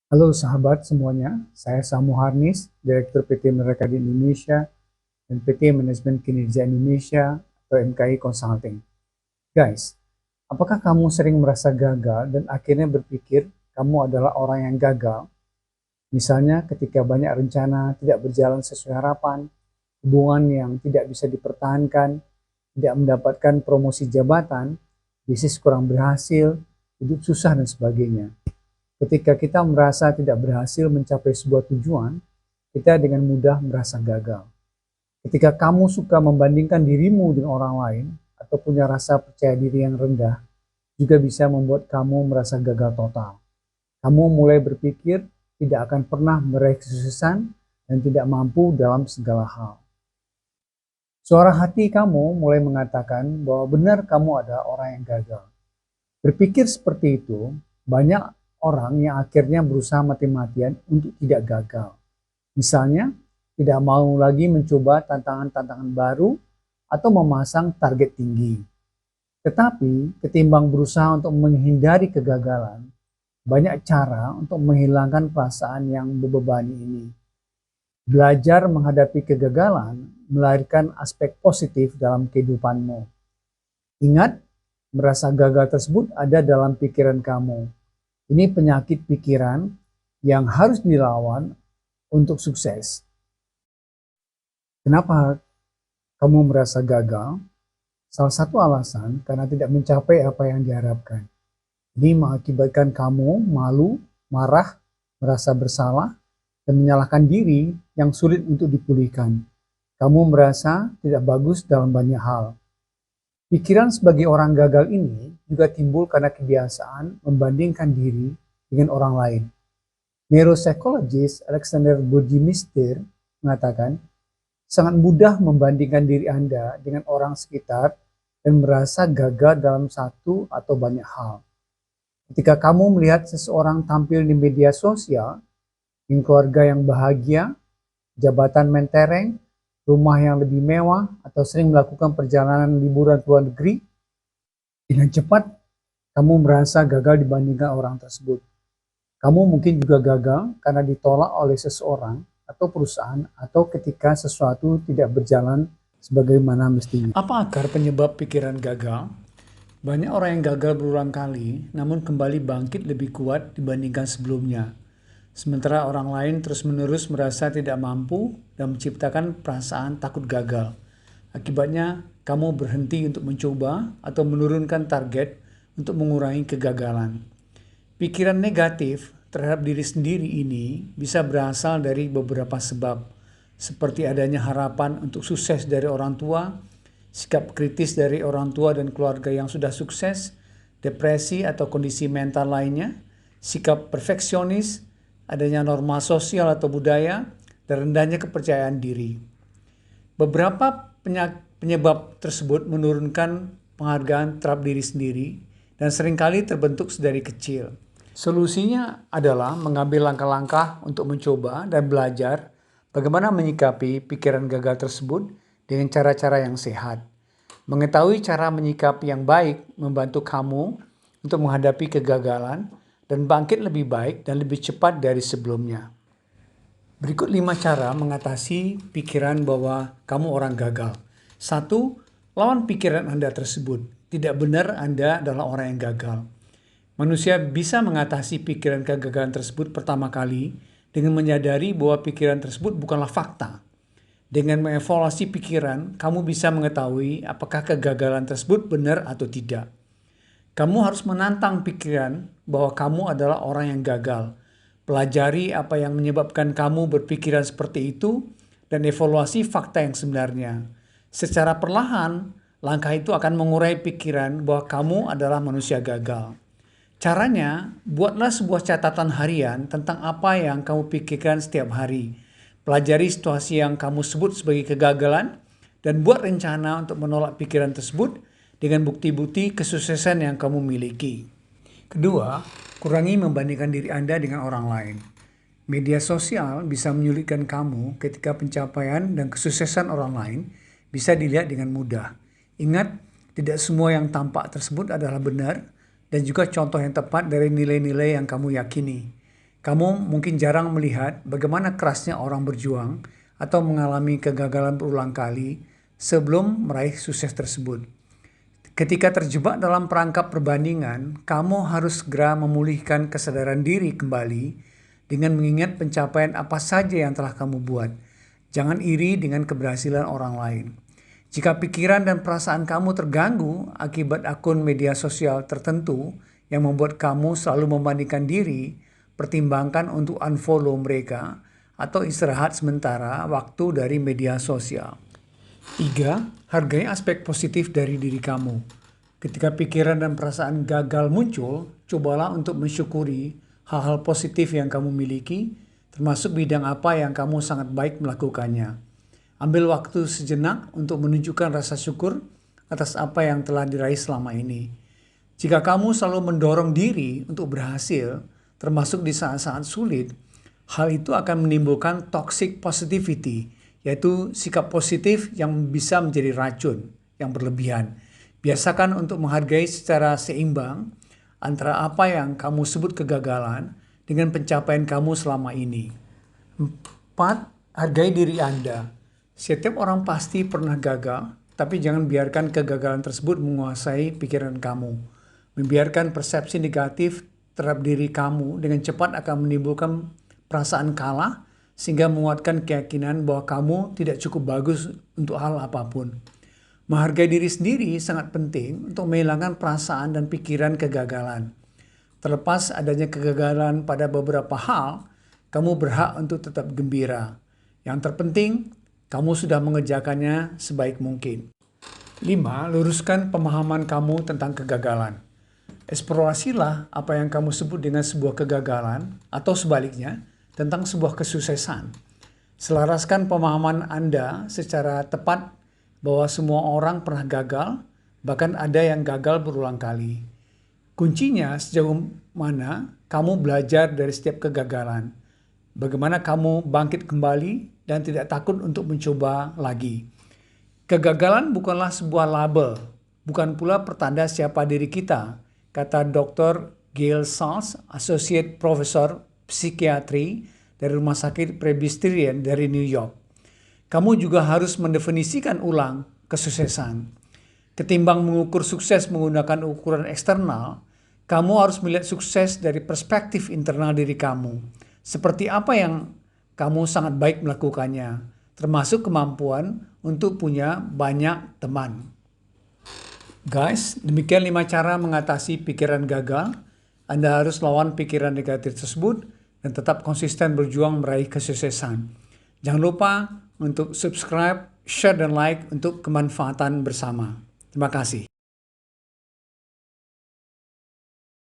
Halo sahabat semuanya, saya Samu Harnis, Direktur PT Mereka di Indonesia dan PT Manajemen Kinerja Indonesia atau MKI Consulting. Guys, apakah kamu sering merasa gagal dan akhirnya berpikir kamu adalah orang yang gagal? Misalnya ketika banyak rencana tidak berjalan sesuai harapan, hubungan yang tidak bisa dipertahankan, tidak mendapatkan promosi jabatan, bisnis kurang berhasil, hidup susah dan sebagainya. Ketika kita merasa tidak berhasil mencapai sebuah tujuan, kita dengan mudah merasa gagal. Ketika kamu suka membandingkan dirimu dengan orang lain atau punya rasa percaya diri yang rendah, juga bisa membuat kamu merasa gagal total. Kamu mulai berpikir tidak akan pernah meraih kesuksesan dan tidak mampu dalam segala hal. Suara hati kamu mulai mengatakan bahwa benar kamu adalah orang yang gagal. Berpikir seperti itu, banyak orang yang akhirnya berusaha mati-matian untuk tidak gagal. Misalnya, tidak mau lagi mencoba tantangan-tantangan baru atau memasang target tinggi. Tetapi, ketimbang berusaha untuk menghindari kegagalan, banyak cara untuk menghilangkan perasaan yang membebani ini. Belajar menghadapi kegagalan melahirkan aspek positif dalam kehidupanmu. Ingat, merasa gagal tersebut ada dalam pikiran kamu. Ini penyakit pikiran yang harus dilawan untuk sukses. Kenapa kamu merasa gagal? Salah satu alasan karena tidak mencapai apa yang diharapkan. Ini mengakibatkan kamu malu, marah, merasa bersalah, dan menyalahkan diri yang sulit untuk dipulihkan. Kamu merasa tidak bagus dalam banyak hal. Pikiran sebagai orang gagal ini juga timbul karena kebiasaan membandingkan diri dengan orang lain. Neuropsychologist Alexander Burgmeister mengatakan, sangat mudah membandingkan diri Anda dengan orang sekitar dan merasa gagal dalam satu atau banyak hal. Ketika kamu melihat seseorang tampil di media sosial, dengan keluarga yang bahagia, jabatan mentereng, rumah yang lebih mewah, atau sering melakukan perjalanan liburan ke luar negeri, dengan cepat kamu merasa gagal dibandingkan orang tersebut. Kamu mungkin juga gagal karena ditolak oleh seseorang atau perusahaan atau ketika sesuatu tidak berjalan sebagaimana mestinya. Apa akar penyebab pikiran gagal? Banyak orang yang gagal berulang kali, namun kembali bangkit lebih kuat dibandingkan sebelumnya. Sementara orang lain terus-menerus merasa tidak mampu dan menciptakan perasaan takut gagal. Akibatnya, kamu berhenti untuk mencoba atau menurunkan target untuk mengurangi kegagalan. Pikiran negatif terhadap diri sendiri ini bisa berasal dari beberapa sebab, seperti adanya harapan untuk sukses dari orang tua, sikap kritis dari orang tua dan keluarga yang sudah sukses, depresi atau kondisi mental lainnya, sikap perfeksionis, adanya norma sosial atau budaya, dan rendahnya kepercayaan diri. Beberapa penyebab tersebut menurunkan penghargaan terhadap diri sendiri dan seringkali terbentuk sedari kecil. Solusinya adalah mengambil langkah-langkah untuk mencoba dan belajar bagaimana menyikapi pikiran gagal tersebut dengan cara-cara yang sehat. Mengetahui cara menyikapi yang baik membantu kamu untuk menghadapi kegagalan dan bangkit lebih baik dan lebih cepat dari sebelumnya. Berikut 5 cara mengatasi pikiran bahwa kamu orang gagal. 1. Lawan pikiran Anda tersebut. Tidak benar Anda adalah orang yang gagal. Manusia bisa mengatasi pikiran kegagalan tersebut pertama kali dengan menyadari bahwa pikiran tersebut bukanlah fakta. Dengan mengevaluasi pikiran, kamu bisa mengetahui apakah kegagalan tersebut benar atau tidak. Kamu harus menantang pikiran bahwa kamu adalah orang yang gagal. Pelajari apa yang menyebabkan kamu berpikiran seperti itu dan evaluasi fakta yang sebenarnya. Secara perlahan, langkah itu akan mengurai pikiran bahwa kamu adalah manusia gagal. Caranya, buatlah sebuah catatan harian tentang apa yang kamu pikirkan setiap hari. Pelajari situasi yang kamu sebut sebagai kegagalan dan buat rencana untuk menolak pikiran tersebut dengan bukti-bukti kesuksesan yang kamu miliki. Kedua, kurangi membandingkan diri Anda dengan orang lain. Media sosial bisa menyulitkan kamu ketika pencapaian dan kesuksesan orang lain bisa dilihat dengan mudah. Ingat, tidak semua yang tampak tersebut adalah benar dan juga contoh yang tepat dari nilai-nilai yang kamu yakini. Kamu mungkin jarang melihat bagaimana kerasnya orang berjuang atau mengalami kegagalan berulang kali sebelum meraih sukses tersebut. Ketika terjebak dalam perangkap perbandingan, kamu harus segera memulihkan kesadaran diri kembali dengan mengingat pencapaian apa saja yang telah kamu buat. Jangan iri dengan keberhasilan orang lain. Jika pikiran dan perasaan kamu terganggu akibat akun media sosial tertentu yang membuat kamu selalu membandingkan diri, pertimbangkan untuk unfollow mereka atau istirahat sementara waktu dari media sosial. 3. Hargai aspek positif dari diri kamu. Ketika pikiran dan perasaan gagal muncul, cobalah untuk mensyukuri hal-hal positif yang kamu miliki, termasuk bidang apa yang kamu sangat baik melakukannya. Ambil waktu sejenak untuk menunjukkan rasa syukur atas apa yang telah diraih selama ini. Jika kamu selalu mendorong diri untuk berhasil, termasuk di saat-saat sulit, hal itu akan menimbulkan toxic positivity, yaitu sikap positif yang bisa menjadi racun yang berlebihan. Biasakan untuk menghargai secara seimbang antara apa yang kamu sebut kegagalan dengan pencapaian kamu selama ini. 4. Hargai diri Anda. Setiap orang pasti pernah gagal, tapi jangan biarkan kegagalan tersebut menguasai pikiran kamu. Membiarkan persepsi negatif terhadap diri kamu dengan cepat akan menimbulkan perasaan kalah sehingga menguatkan keyakinan bahwa kamu tidak cukup bagus untuk hal apapun. Menghargai diri sendiri sangat penting untuk menghilangkan perasaan dan pikiran kegagalan. Terlepas adanya kegagalan pada beberapa hal, kamu berhak untuk tetap gembira. Yang terpenting, kamu sudah mengerjakannya sebaik mungkin. 5. Luruskan pemahaman kamu tentang kegagalan. Eksplorasilah apa yang kamu sebut dengan sebuah kegagalan atau sebaliknya tentang sebuah kesuksesan. Selaraskan pemahaman Anda secara tepat bahwa semua orang pernah gagal, bahkan ada yang gagal berulang kali. Kuncinya sejauh mana kamu belajar dari setiap kegagalan, bagaimana kamu bangkit kembali dan tidak takut untuk mencoba lagi. Kegagalan bukanlah sebuah label, bukan pula pertanda siapa diri kita, kata Dr. Gail Salz, Associate Professor Psikiatri dari Rumah Sakit Presbyterian dari New York. Kamu juga harus mendefinisikan ulang kesuksesan. Ketimbang mengukur sukses menggunakan ukuran eksternal, kamu harus melihat sukses dari perspektif internal diri kamu. Seperti apa yang kamu sangat baik melakukannya, termasuk kemampuan untuk punya banyak teman. Guys, demikian 5 cara mengatasi pikiran gagal. Anda harus lawan pikiran negatif tersebut dan tetap konsisten berjuang meraih kesuksesan. Jangan lupa untuk subscribe, share, dan like untuk kemanfaatan bersama. Terima kasih.